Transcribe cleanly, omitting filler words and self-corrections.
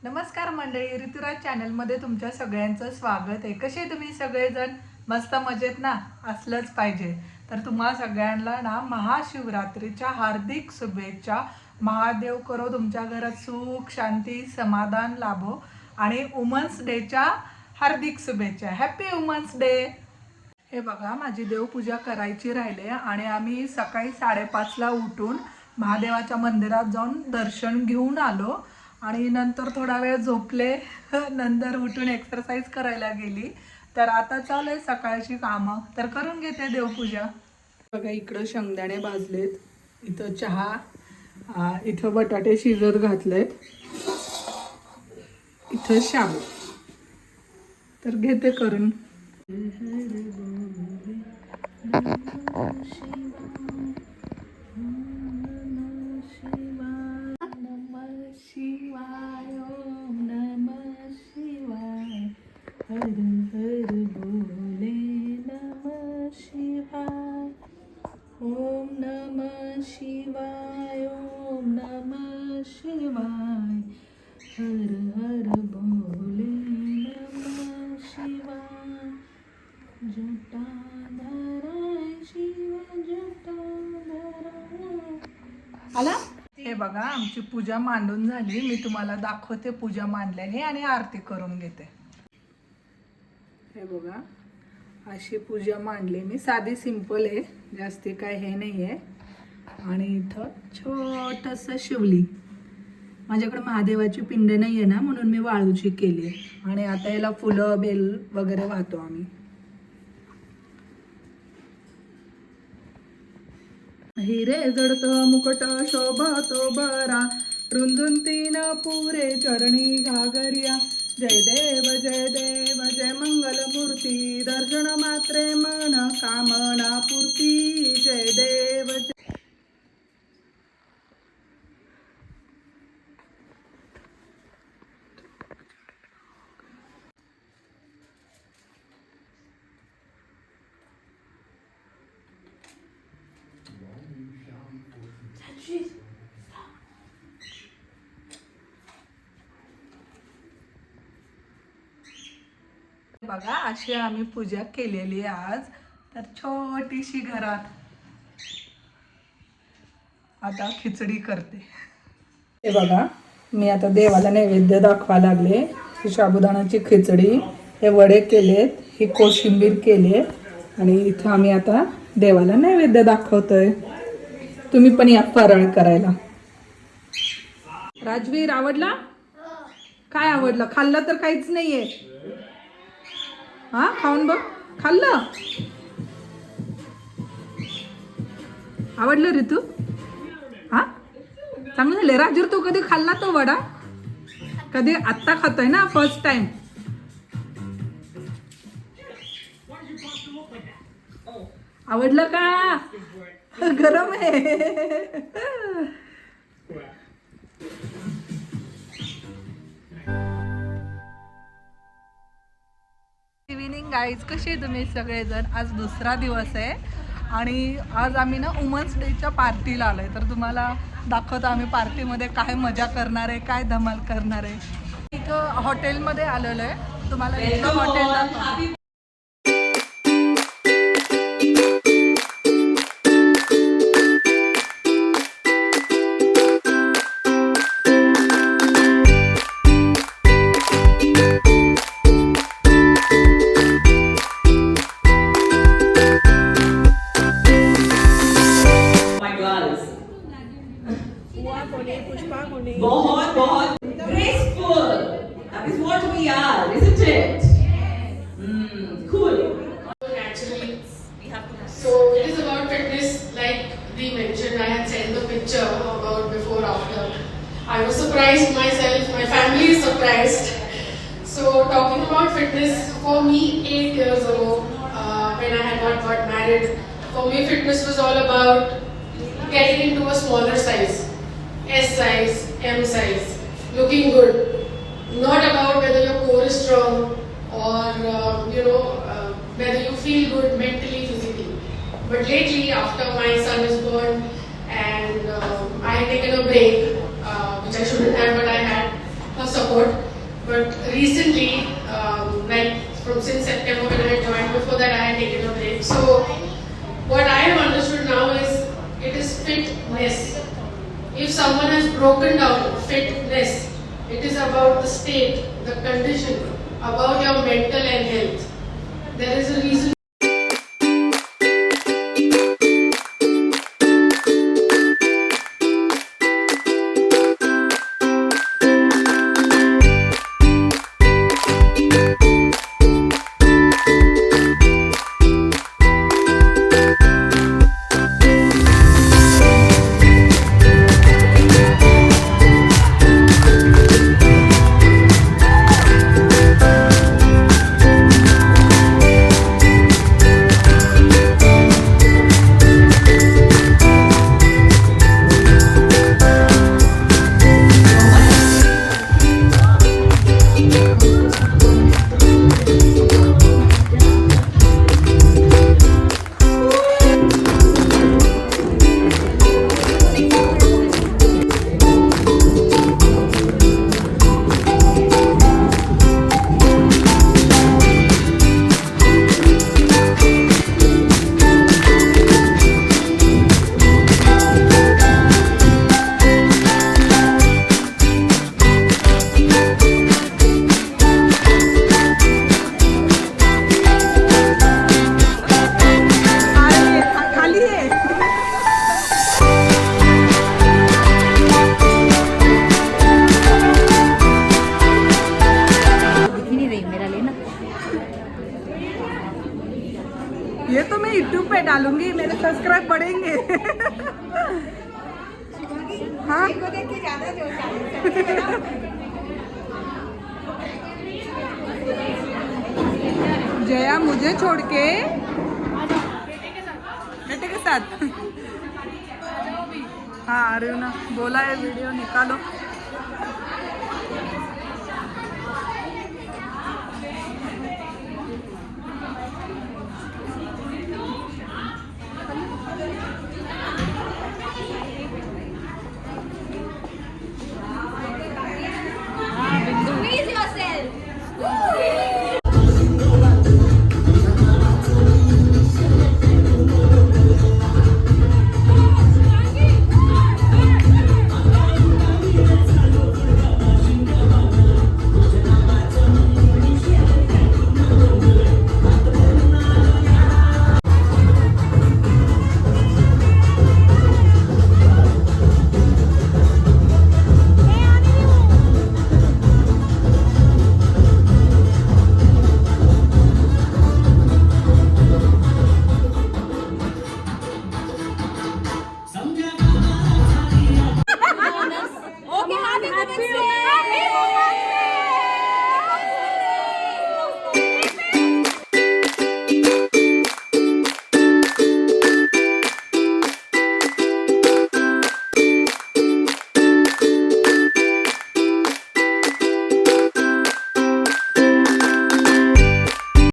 नमस्कार मंडळी, ऋतुराज चॅनलमध्ये तुमच्या सगळ्यांचं स्वागत आहे. कसे तुम्ही सगळेजण? मस्त मजेत ना? असलंच पाहिजे. तर तुम्हा सगळ्यांना ना महाशिवरात्रीच्या हार्दिक शुभेच्छा. महादेव करो तुमच्या घरात सुख शांती समाधान लाभो आणि वुमन्स डेच्या हार्दिक शुभेच्छा. Happy women's day. हे बघा, माझी देवपूजा करायची राहिले आणि आम्ही सकाळी 5:30ला उठून महादेवाच्या मंदिरात जाऊन दर्शन घेऊन आलो आणि नंतर थोडा वेळ झोपले. नंतर उठून एक्सरसाइज करायला गेली. तर आता चालू आहे सकाळची कामं, तर करून घेते देवपूजा. बघा, इकडं शेंगदाणे भाजलेत, इथं चहा, इथं बटाटे शिजत घातलेत, इथं शाबू. तर घेते करून. शिवाय ओम नमः शिवाय हर हर बोले नमः शिवाय ओम नमः शिवाय ओम नमः शिवाय हर हर बोले नमः शिवाय जटाधराय शिव जटाधराय. आला. हे बघा, आमची पूजा मांडून झाली. मी तुम्हाला दाखवते पूजा मांडल्याने आणि आरती करून घेते. हे बघा, अशी पूजा मांडली मी. साधी सिंपल आहे, जास्ती काय हे नाही आहे. आणि इथं छोटंसं शिवलिंग. माझ्याकडे महादेवाची पिंड नाही आहे ना, म्हणून मी वाळूची केली आहे. आणि आता याला फुलं बेल वगैरे वाहतो आम्ही. हिरे जडतो मुकुट शोभतो बरा रुंदून तीन पुरे चरणी घागरिया. जय देव जय मंगल मूर्ती दर्शन मात्रे मन कामना पूर्ती. जय देव बघा, अशी आम्ही पूजा केलेली आहे आज. तर छोटीशी घरात आता खिचडी करते. हे बघा, मी आता देवाला नैवेद्य दाखवा लागले. ही साबुदाणाची खिचडी, हे वडे केलेत, ही कोशिंबीर केली आणि इथं आम्ही आता देवाला नैवेद्य दाखवतोय. तुम्ही पण या फराळ करायला. राजवीर, आवडला? काय आवडलं? खाल्लं तर काहीच नाहीये. हा, खाऊन बघ. खाल्लं? आवडलं ऋतू? हा, चांगलं झालं. राजूर, तू कधी खाल्ला तो वडा? कधी? आत्ता खातोय ना, फर्स्ट टाइम. आवडलं का? गरम आहे. इव्हिनिंग गाईज, कसे तुम्ही सगळेजण? आज दुसरा दिवस आहे आणि आज आम्ही ना वुमन्स डेच्या पार्टीला आलो आहे. तर तुम्हाला दाखवतो आम्ही पार्टीमध्ये काय मजा करणार आहे, काय धमाल करणार आहे. इथं हॉटेलमध्ये आलेलो आहे. तुम्हाला इथलं हॉटेल दाखवतो. बहुत बहुत graceful. That is what we are, isn't it? Cool. Naturally, so it is about fitness, like we mentioned. I had sent the picture about before after. I was surprised myself. My family is surprised. So talking about fitness, for me 8 years ago, when I had not got married, for me fitness was all about getting into a smaller size. S size, M size, looking good. Not about whether your core is strong or whether you feel good mentally, physically. But lately, after my son is born and I had taken a break, which I shouldn't have, but I had her support. But recently, like since September when I joined, before that I had taken a break. So what I have understood now is it is fitness. If someone has broken down fitness, it is about the state, the condition, about your mental and health. There is a reason. ये तो मैं YouTube पे डालूंगी, मेरे subscribe बढ़ेंगे। हाँ जया मुझे छोड़ के बेटे के साथ हाँ आ रही हूँ ना, बोला है वीडियो निकालो।